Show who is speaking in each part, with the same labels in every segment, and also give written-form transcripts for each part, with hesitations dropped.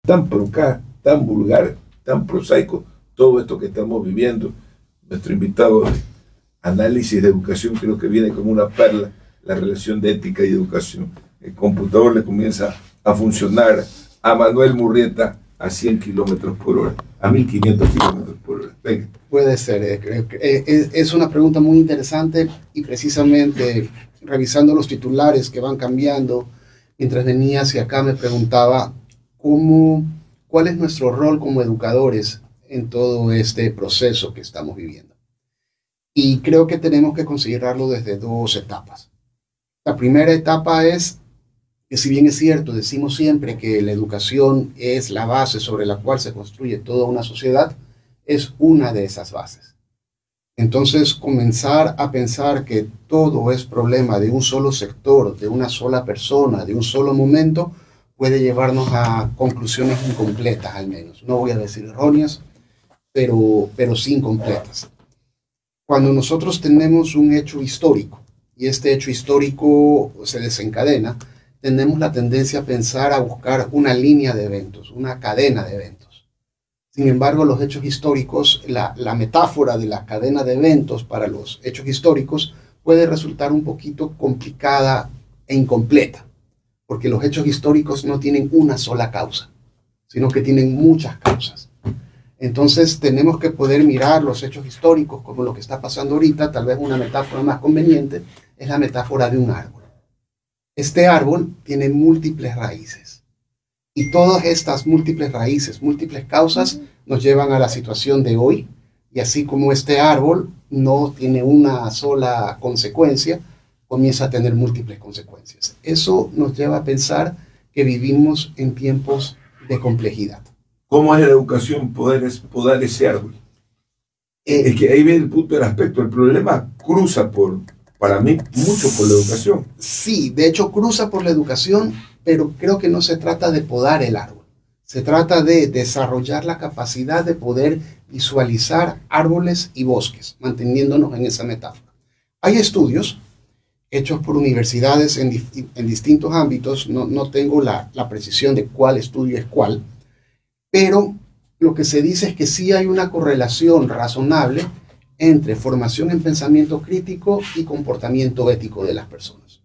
Speaker 1: tan procá, tan vulgar, tan prosaico, todo esto que estamos viviendo. Nuestro invitado de análisis de educación creo que viene como una perla, la relación de ética y educación. El computador le comienza a funcionar a Manuel Murrieta a 100 kilómetros por hora, a 1500 kilómetros por hora. Venga.
Speaker 2: Puede ser. Es una pregunta muy interesante y precisamente revisando los titulares que van cambiando, mientras venía hacia acá me preguntaba cuál es nuestro rol como educadores en todo este proceso que estamos viviendo. Y creo que tenemos que considerarlo desde dos etapas. La primera etapa es que, si bien es cierto, decimos siempre que la educación es la base sobre la cual se construye toda una sociedad, es una de esas bases. Entonces, comenzar a pensar que todo es problema de un solo sector, de una sola persona, de un solo momento, puede llevarnos a conclusiones incompletas, al menos. No voy a decir erróneas, pero sí incompletas. Cuando nosotros tenemos un hecho histórico y este hecho histórico se desencadena, tenemos la tendencia a pensar, a buscar una línea de eventos, una cadena de eventos. Sin embargo, los hechos históricos, la metáfora de la cadena de eventos para los hechos históricos puede resultar un poquito complicada e incompleta, porque los hechos históricos no tienen una sola causa, sino que tienen muchas causas. Entonces tenemos que poder mirar los hechos históricos como lo que está pasando ahorita. Tal vez una metáfora más conveniente es la metáfora de un árbol. Este árbol tiene múltiples raíces y todas estas múltiples raíces, múltiples causas nos llevan a la situación de hoy, y así como este árbol no tiene una sola consecuencia, comienza a tener múltiples consecuencias. Eso nos lleva a pensar que vivimos en tiempos de complejidad.
Speaker 1: ¿Cómo es la educación podar ese árbol? Es que ahí viene el punto del aspecto. El problema cruza para mí, mucho por la educación.
Speaker 2: Sí, de hecho cruza por la educación, pero creo que no se trata de podar el árbol. Se trata de desarrollar la capacidad de poder visualizar árboles y bosques, manteniéndonos en esa metáfora. Hay estudios hechos por universidades en distintos ámbitos. No tengo la precisión de cuál estudio es cuál, pero lo que se dice es que sí hay una correlación razonable entre formación en pensamiento crítico y comportamiento ético de las personas.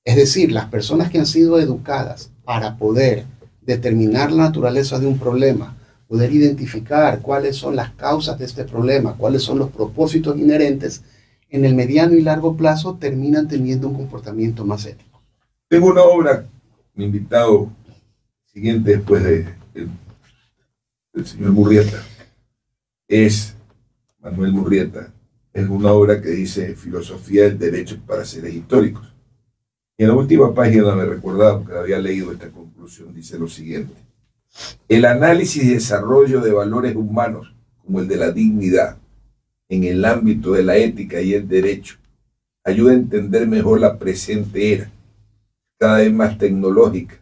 Speaker 2: Es decir, las personas que han sido educadas para poder determinar la naturaleza de un problema, poder identificar cuáles son las causas de este problema, cuáles son los propósitos inherentes, en el mediano y largo plazo terminan teniendo un comportamiento más ético.
Speaker 1: Tengo una obra, mi invitado siguiente después del señor Murrieta, es Manuel Murrieta. Es una obra que dice Filosofía del Derecho para Seres Históricos. Y en la última página me recordaba, porque había leído esta conclusión, dice lo siguiente: el análisis y desarrollo de valores humanos, como el de la dignidad, en el ámbito de la ética y el derecho, ayuda a entender mejor la presente era, cada vez más tecnológica,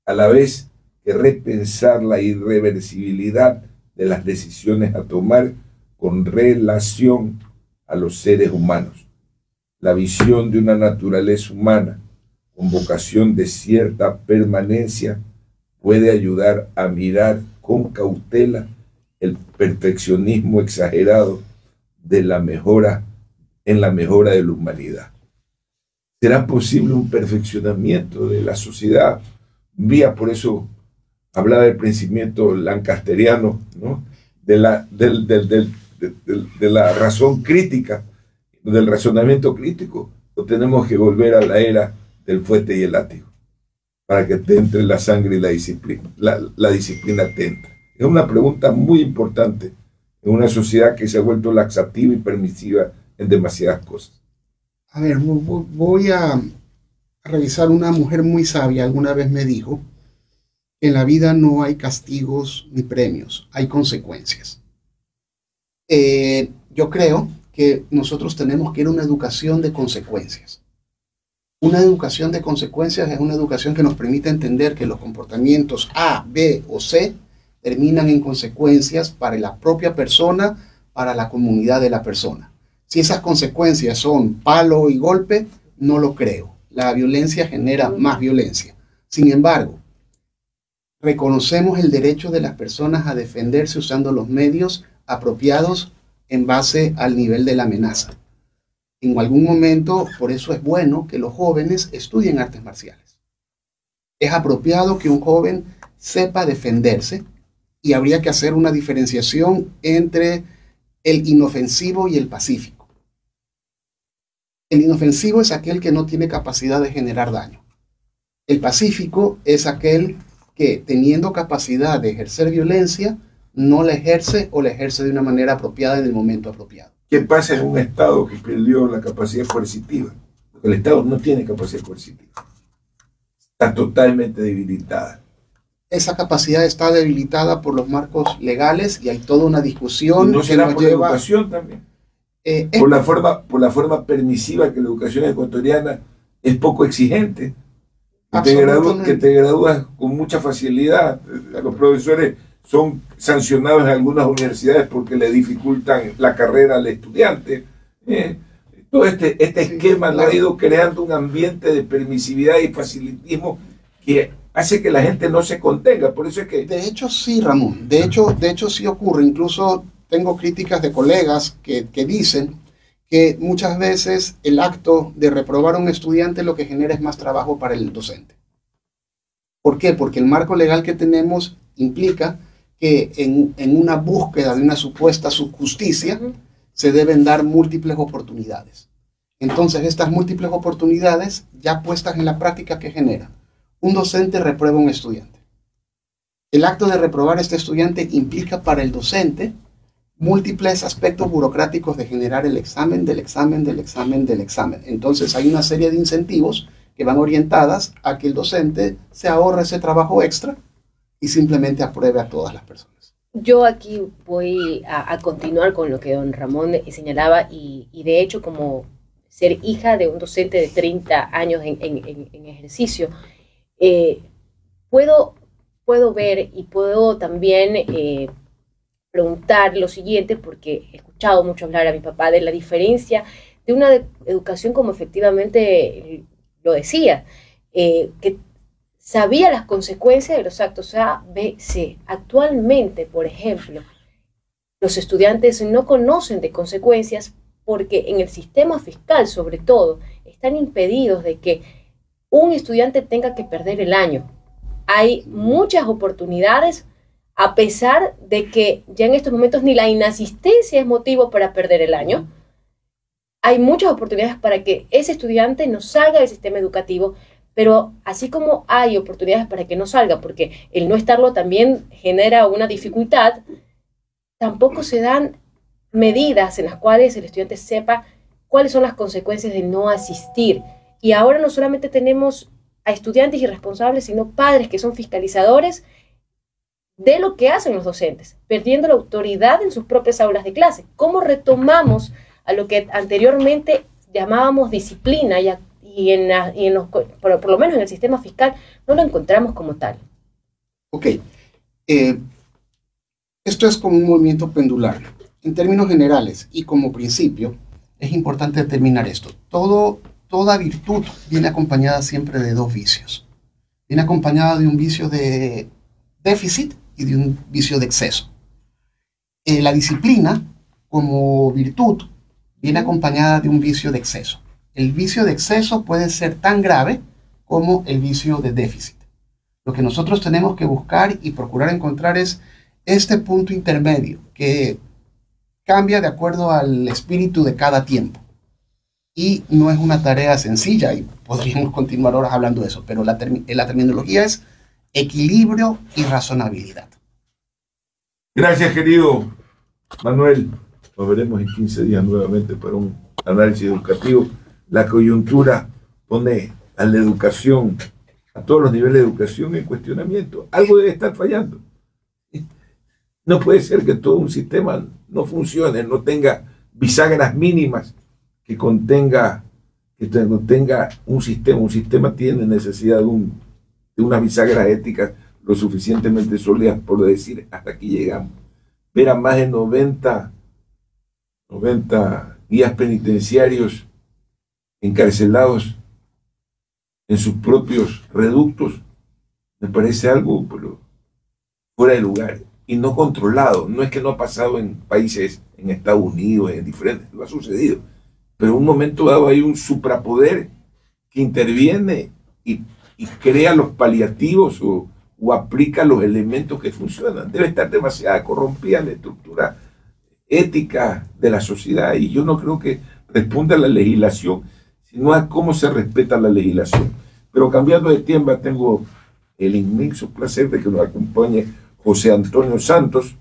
Speaker 1: a la vez que repensar la irreversibilidad de las decisiones a tomar con relación a los seres humanos. La visión de una naturaleza humana con vocación de cierta permanencia puede ayudar a mirar con cautela el perfeccionismo exagerado de la mejora en la mejora de la humanidad. ¿Será posible un perfeccionamiento de la sociedad? Por eso hablaba del pensamiento lancasteriano, ¿no? de la razón crítica, del razonamiento crítico, o tenemos que volver a la era del fuete y el látigo para que te entre la sangre y la disciplina, la disciplina te entra? Es una pregunta muy importante en una sociedad que se ha vuelto laxativa y permisiva en demasiadas cosas.
Speaker 2: A ver, voy a revisar. Una mujer muy sabia alguna vez me dijo: en la vida no hay castigos ni premios, hay consecuencias. Yo creo que nosotros tenemos que ir a una educación de consecuencias. Una educación de consecuencias es una educación que nos permite entender que los comportamientos A, B o C terminan en consecuencias para la propia persona, para la comunidad de la persona. Si esas consecuencias son palo y golpe, no lo creo. La violencia genera más violencia. Sin embargo, reconocemos el derecho de las personas a defenderse usando los medios apropiados en base al nivel de la amenaza. En algún momento, por eso es bueno que los jóvenes estudien artes marciales. Es apropiado que un joven sepa defenderse y habría que hacer una diferenciación entre el inofensivo y el pacífico. El inofensivo es aquel que no tiene capacidad de generar daño. El pacífico es aquel que, teniendo capacidad de ejercer violencia, no la ejerce o la ejerce de una manera apropiada en el momento apropiado.
Speaker 1: ¿Qué pasa en un Estado que perdió la capacidad coercitiva? Porque el Estado no tiene capacidad coercitiva. Está totalmente debilitada.
Speaker 2: Esa capacidad está debilitada por los marcos legales y hay toda una discusión.
Speaker 1: ¿Y no será
Speaker 2: que
Speaker 1: por la educación también? Por la forma permisiva que la educación ecuatoriana es poco exigente. Que te gradúas con mucha facilidad. Los profesores son sancionados en algunas universidades porque le dificultan la carrera al estudiante. Todo este esquema claro, ha ido creando un ambiente de permisividad y facilitismo que hace que la gente no se contenga. Por eso es que...
Speaker 2: De hecho, sí, Ramón. De hecho sí ocurre. Incluso tengo críticas de colegas que dicen que muchas veces el acto de reprobar a un estudiante lo que genera es más trabajo para el docente. ¿Por qué? Porque el marco legal que tenemos implica que en una búsqueda de una supuesta subjusticia se deben dar múltiples oportunidades. Entonces, estas múltiples oportunidades ya puestas en la práctica, ¿qué generan? Un docente reprueba a un estudiante. El acto de reprobar a este estudiante implica para el docente múltiples aspectos burocráticos de generar el examen, del examen, del examen, del examen. Entonces hay una serie de incentivos que van orientadas a que el docente se ahorre ese trabajo extra y simplemente apruebe a todas las personas.
Speaker 3: Yo aquí voy a continuar con lo que don Ramón señalaba y de hecho como ser hija de un docente de 30 años en ejercicio, puedo ver y puedo también preguntar lo siguiente, porque he escuchado mucho hablar a mi papá de la diferencia de una educación como efectivamente lo decía, que sabía las consecuencias de los actos A, B, C. Actualmente, por ejemplo, los estudiantes no conocen de consecuencias porque en el sistema fiscal, sobre todo, están impedidos de que un estudiante tenga que perder el año. Hay muchas oportunidades, a pesar de que ya en estos momentos ni la inasistencia es motivo para perder el año. Hay muchas oportunidades para que ese estudiante no salga del sistema educativo, pero así como hay oportunidades para que no salga, porque el no estarlo también genera una dificultad, tampoco se dan medidas en las cuales el estudiante sepa cuáles son las consecuencias de no asistir. Y ahora no solamente tenemos a estudiantes irresponsables, sino padres que son fiscalizadores de lo que hacen los docentes, perdiendo la autoridad en sus propias aulas de clase. ¿Cómo retomamos a lo que anteriormente llamábamos disciplina por lo menos en el sistema fiscal no lo encontramos como tal?
Speaker 2: Ok. Esto es como un movimiento pendular. En términos generales y como principio, es importante determinar esto. Toda virtud viene acompañada siempre de dos vicios. Viene acompañada de un vicio de déficit y de un vicio de exceso. La disciplina, como virtud, viene acompañada de un vicio de exceso. El vicio de exceso puede ser tan grave como el vicio de déficit. Lo que nosotros tenemos que buscar y procurar encontrar es este punto intermedio que cambia de acuerdo al espíritu de cada tiempo. Y no es una tarea sencilla y podríamos continuar horas hablando de eso, pero la terminología es equilibrio y razonabilidad.
Speaker 1: Gracias, querido Manuel. Nos veremos en 15 días nuevamente para un análisis educativo. La coyuntura pone a la educación, a todos los niveles de educación en cuestionamiento. Algo debe estar fallando. No puede ser que todo un sistema no funcione, no tenga bisagras mínimas que contenga un sistema. Un sistema tiene necesidad de unas bisagras éticas lo suficientemente sólidas por decir hasta aquí llegamos. Ver a más de 90 guías penitenciarios encarcelados en sus propios reductos me parece algo fuera de lugar y no controlado. No es que no ha pasado en países, en Estados Unidos, en diferentes, lo ha sucedido. Pero en un momento dado hay un suprapoder que interviene y crea los paliativos o aplica los elementos que funcionan. Debe estar demasiado corrompida la estructura ética de la sociedad, y yo no creo que responda a la legislación, sino a cómo se respeta la legislación. Pero cambiando de tema, tengo el inmenso placer de que nos acompañe José Antonio Santos,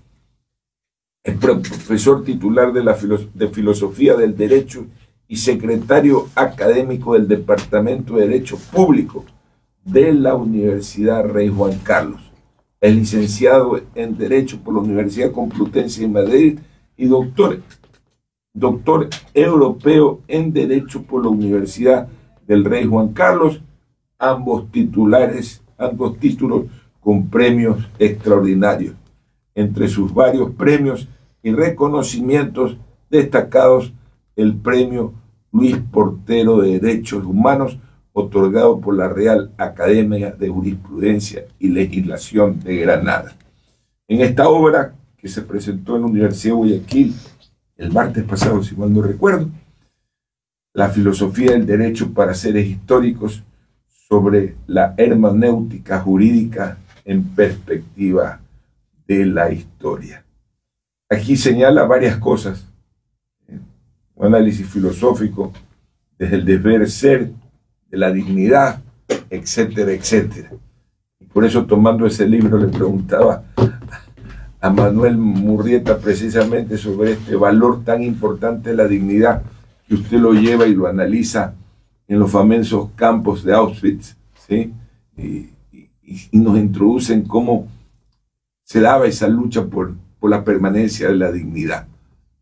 Speaker 1: el profesor titular de Filosofía del Derecho y secretario académico del Departamento de Derecho Público de la Universidad Rey Juan Carlos. Es licenciado en Derecho por la Universidad Complutense de Madrid y doctor europeo en Derecho por la Universidad del Rey Juan Carlos, ambos títulos con premios extraordinarios. Entre sus varios premios y reconocimientos destacados, el premio Luis Portero de Derechos Humanos, otorgado por la Real Academia de Jurisprudencia y Legislación de Granada. En esta obra, que se presentó en la Universidad de Guayaquil el martes pasado, si mal no recuerdo, La filosofía del derecho para seres históricos, sobre la hermenéutica jurídica en perspectiva de la historia. Aquí señala varias cosas, un análisis filosófico desde el deber ser, de la dignidad, etcétera, etcétera. Y por eso, tomando ese libro, le preguntaba a Manuel Murrieta precisamente sobre este valor tan importante de la dignidad, que usted lo lleva y lo analiza en los famosos campos de Auschwitz, ¿sí? Y nos introduce en cómo se daba esa lucha por la permanencia de la dignidad,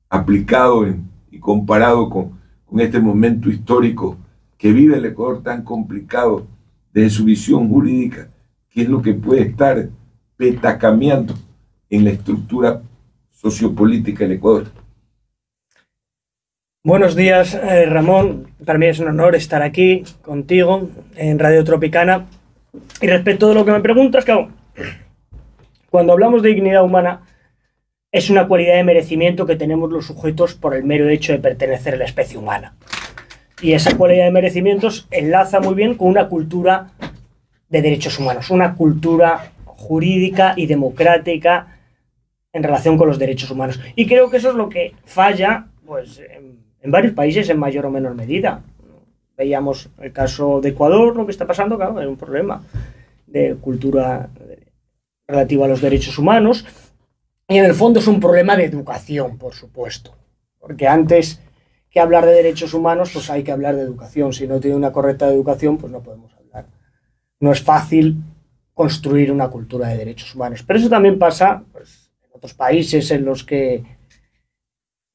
Speaker 1: aplicado y comparado con este momento histórico que vive el Ecuador tan complicado desde su visión jurídica, que es lo que puede estar petacameando en la estructura sociopolítica del Ecuador.
Speaker 4: Buenos días, Ramón. Para mí es un honor estar aquí contigo en Radio Tropicana. Y respecto de lo que me preguntas, claro, cuando hablamos de dignidad humana, es una cualidad de merecimiento que tenemos los sujetos por el mero hecho de pertenecer a la especie humana. Y esa cualidad de merecimientos enlaza muy bien con una cultura de derechos humanos, una cultura jurídica y democrática en relación con los derechos humanos. Y creo que eso es lo que falla, pues, en varios países en mayor o menor medida. Veíamos el caso de Ecuador, lo que está pasando, claro, es un problema de cultura relativa a los derechos humanos, y en el fondo es un problema de educación, por supuesto, porque antes que hablar de derechos humanos, pues hay que hablar de educación. Si no tiene una correcta educación, pues no podemos hablar. No es fácil construir una cultura de derechos humanos, pero eso también pasa, pues, en otros países en los que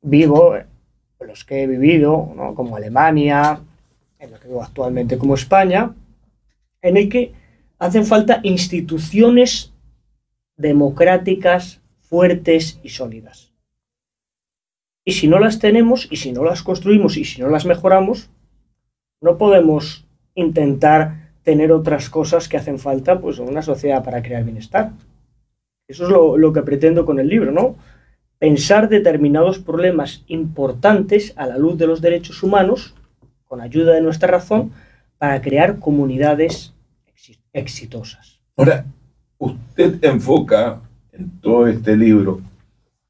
Speaker 4: vivo, en los que he vivido, ¿no? Como Alemania, en lo que vivo actualmente como España, en el que hacen falta instituciones democráticas fuertes y sólidas. Y si no las tenemos, y si no las construimos, y si no las mejoramos, no podemos intentar tener otras cosas que hacen falta, pues, en una sociedad para crear bienestar. Eso es lo que pretendo con el libro, ¿no? Pensar determinados problemas importantes a la luz de los derechos humanos, con ayuda de nuestra razón, para crear comunidades exitosas.
Speaker 1: Ahora, usted enfoca en todo este libro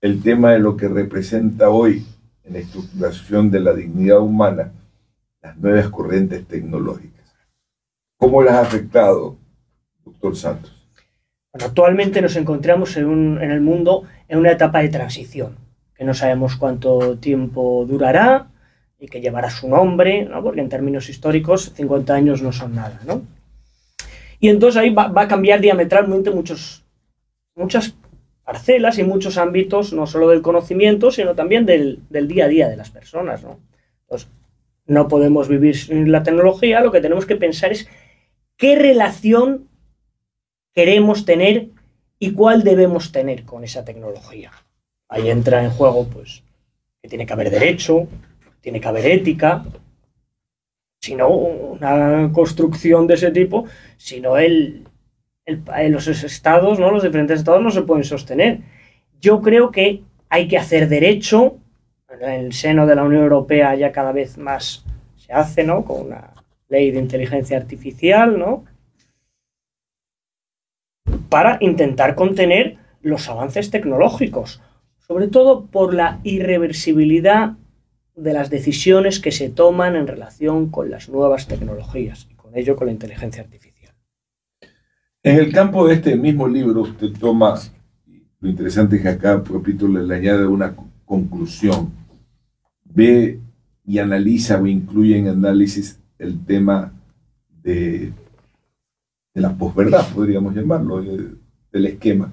Speaker 1: el tema de lo que representa hoy en la estructuración de la dignidad humana las nuevas corrientes tecnológicas. ¿Cómo las ha afectado, doctor Santos?
Speaker 4: Bueno, actualmente nos encontramos en el mundo en una etapa de transición, que no sabemos cuánto tiempo durará y que llevará su nombre, ¿no? Porque en términos históricos 50 años no son nada, ¿no? Y entonces ahí va a cambiar diametralmente muchas parcelas y muchos ámbitos, no solo del conocimiento, sino también del día a día de las personas, ¿no? Entonces, no podemos vivir sin la tecnología. Lo que tenemos que pensar es qué relación queremos tener y cuál debemos tener con esa tecnología. Ahí entra en juego, pues, que tiene que haber derecho, tiene que haber ética, sino una construcción de ese tipo, sino el los estados, ¿no? Los diferentes estados no se pueden sostener. Yo creo que hay que hacer derecho, en el seno de la Unión Europea ya cada vez más se hace, ¿no? Con una ley de inteligencia artificial, ¿no? Para intentar contener los avances tecnológicos, sobre todo por la irreversibilidad de las decisiones que se toman en relación con las nuevas tecnologías y con ello con la inteligencia artificial.
Speaker 1: En el campo de este mismo libro usted toma, lo interesante es que a cada capítulo le añade una conclusión, ve y analiza o incluye en análisis el tema de la posverdad, podríamos llamarlo, del esquema,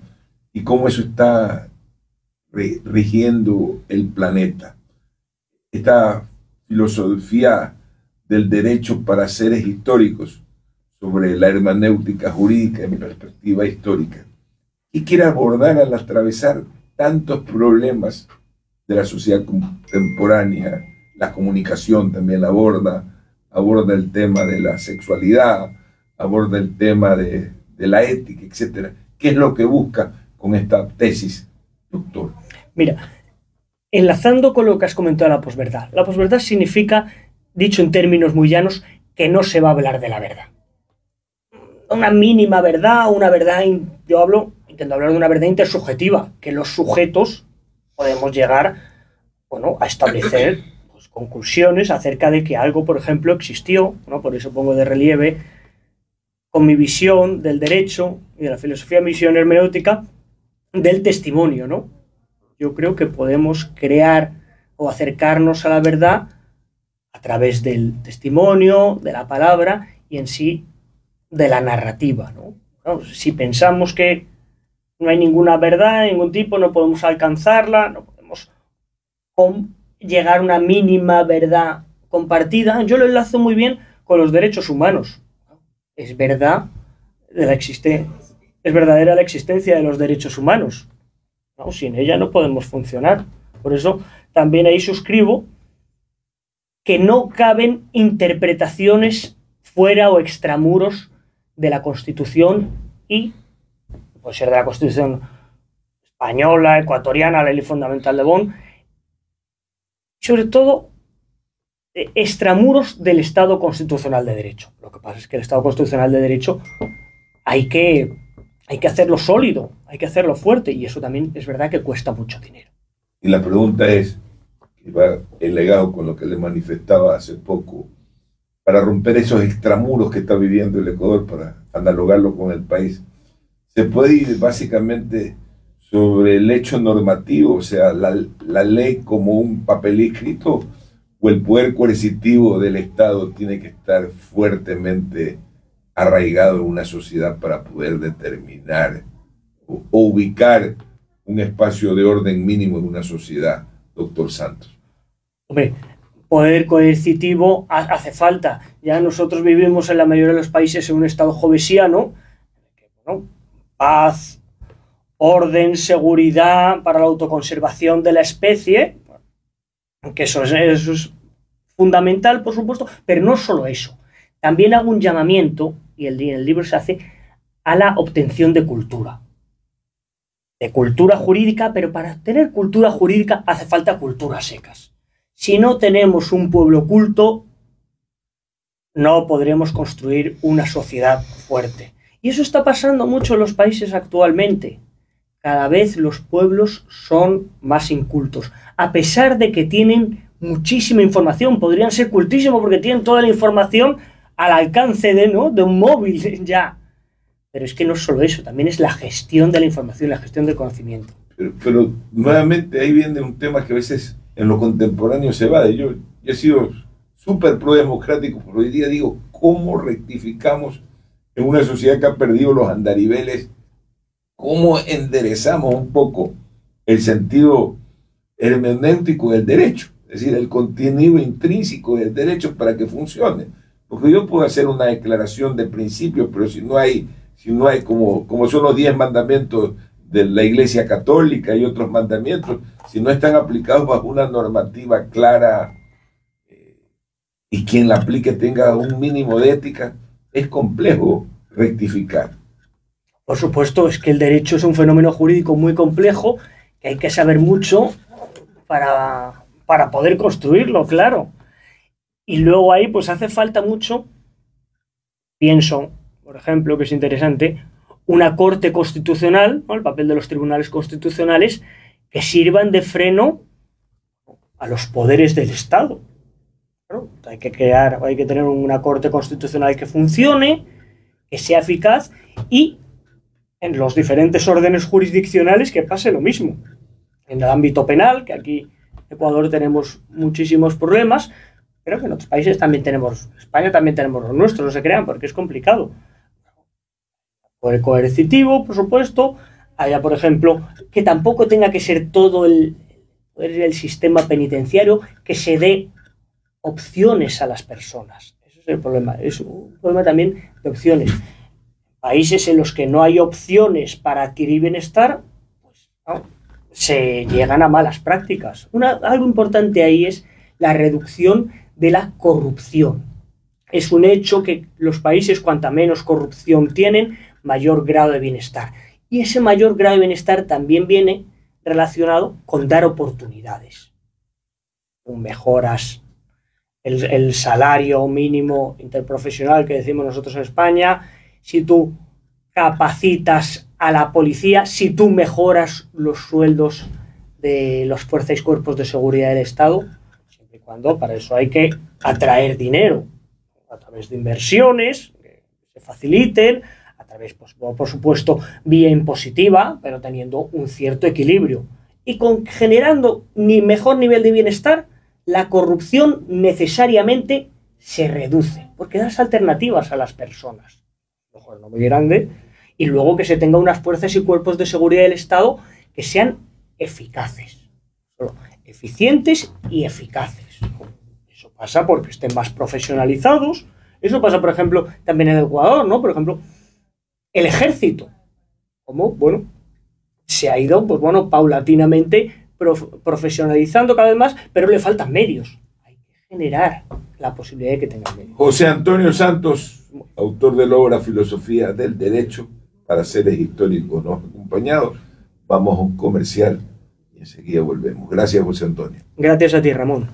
Speaker 1: y cómo eso está rigiendo el planeta. Esta filosofía del derecho para seres históricos sobre la hermenéutica jurídica en perspectiva histórica, y quiere abordar al atravesar tantos problemas de la sociedad contemporánea. La comunicación también aborda el tema de la sexualidad, aborda el tema de la ética, etcétera. ¿Qué es lo que busca con esta tesis, doctor?
Speaker 4: Mira, enlazando con lo que has comentado de la posverdad. La posverdad significa, dicho en términos muy llanos, que no se va a hablar de la verdad. Una mínima verdad, una verdad, intento hablar de una verdad intersubjetiva, que los sujetos podemos llegar, bueno, a establecer pues, conclusiones acerca de que algo, por ejemplo, existió, ¿no? Por eso pongo de relieve, con mi visión del derecho y de la filosofía de misión hermenéutica, del testimonio, ¿no? Yo creo que podemos crear o acercarnos a la verdad a través del testimonio, de la palabra y en sí de la narrativa, ¿no? Bueno, si pensamos que no hay ninguna verdad de ningún tipo, no podemos alcanzarla, no podemos llegar a una mínima verdad compartida. Yo lo enlazo muy bien con los derechos humanos. Es verdad es verdadera la existencia de los derechos humanos, ¿no? Sin ella no podemos funcionar. Por eso también ahí suscribo que no caben interpretaciones fuera o extramuros de la Constitución y puede ser de la Constitución española, ecuatoriana, la Ley Fundamental de Bonn, sobre todo extramuros del Estado Constitucional de Derecho. Lo que pasa es que el Estado Constitucional de Derecho hay que hacerlo sólido, hay que hacerlo fuerte, y eso también es verdad que cuesta mucho dinero.
Speaker 1: Y la pregunta es, que va el legado con lo que le manifestaba hace poco, para romper esos extramuros que está viviendo el Ecuador, para analogarlo con el país, ¿se puede ir básicamente sobre el hecho normativo, o sea, la ley como un papel escrito, o el poder coercitivo del Estado tiene que estar fuertemente arraigado en una sociedad para poder determinar o ubicar un espacio de orden mínimo en una sociedad, doctor Santos?
Speaker 4: Hombre, poder coercitivo hace falta. Ya nosotros vivimos en la mayoría de los países en un estado jovesiano, ¿no? Paz, orden, seguridad para la autoconservación de la especie, que eso es fundamental, por supuesto, pero no solo eso. También hago un llamamiento, y en el libro se hace, a la obtención de cultura jurídica, pero para tener cultura jurídica hace falta culturas secas. Si no tenemos un pueblo culto, no podremos construir una sociedad fuerte. Y eso está pasando mucho en los países actualmente. Cada vez los pueblos son más incultos, a pesar de que tienen muchísima información. Podrían ser cultísimos porque tienen toda la información al alcance de un móvil ya. Pero es que no es solo eso, también es la gestión de la información, la gestión del conocimiento.
Speaker 1: Pero nuevamente ahí viene un tema que a veces en lo contemporáneo se va. Yo he sido súper pro-democrático, pero hoy día digo, ¿cómo rectificamos en una sociedad que ha perdido los andariveles? ¿Cómo enderezamos un poco el sentido hermenéutico del derecho? Es decir, el contenido intrínseco del derecho para que funcione. Porque yo puedo hacer una declaración de principios, pero si no hay como son los 10 mandamientos de la Iglesia Católica y otros mandamientos, si no están aplicados bajo una normativa clara y quien la aplique tenga un mínimo de ética, es complejo rectificar.
Speaker 4: Por supuesto, es que el derecho es un fenómeno jurídico muy complejo, que hay que saber mucho para poder construirlo, claro. Y luego ahí pues hace falta mucho, pienso, por ejemplo, que es interesante, una corte constitucional, ¿no? El papel de los tribunales constitucionales, que sirvan de freno a los poderes del Estado. ¿No? Hay que tener una corte constitucional que funcione, que sea eficaz, y en los diferentes órdenes jurisdiccionales que pase lo mismo. En el ámbito penal, que aquí en Ecuador tenemos muchísimos problemas, pero que en otros países también tenemos, en España también tenemos los nuestros, no se crean, porque es complicado. Poder coercitivo, por supuesto, haya, por ejemplo, que tampoco tenga que ser todo el sistema penitenciario, que se dé opciones a las personas. Ese es el problema, es un problema también de opciones. Países en los que no hay opciones para adquirir bienestar, pues, ¿no?, se llegan a malas prácticas. Algo importante ahí es la reducción de la corrupción. Es un hecho que los países, cuanta menos corrupción tienen, mayor grado de bienestar. Y ese mayor grado de bienestar también viene relacionado con dar oportunidades. Mejoras el salario mínimo interprofesional que decimos nosotros en España, si tú capacitas a la policía, si tú mejoras los sueldos de las fuerzas y cuerpos de seguridad del Estado, siempre y cuando para eso hay que atraer dinero a través de inversiones que se faciliten, a través, pues, por supuesto, vía impositiva, pero teniendo un cierto equilibrio y generando mejor nivel de bienestar, la corrupción necesariamente se reduce, porque das alternativas a las personas. Ojo, no muy grande. Y luego que se tenga unas fuerzas y cuerpos de seguridad del Estado que sean eficaces, eficientes y eficaces. Eso pasa porque estén más profesionalizados. Eso pasa, por ejemplo, también en Ecuador, ¿no? Por ejemplo, el ejército, como, bueno, se ha ido, pues bueno, paulatinamente profesionalizando cada vez más, pero le faltan medios. Hay que generar la posibilidad de que tengan medios.
Speaker 1: José Antonio Santos, autor de la obra Filosofía del Derecho para Seres Históricos, nos ha acompañado. Vamos a un comercial y enseguida volvemos. Gracias, José Antonio.
Speaker 4: Gracias a ti, Ramón.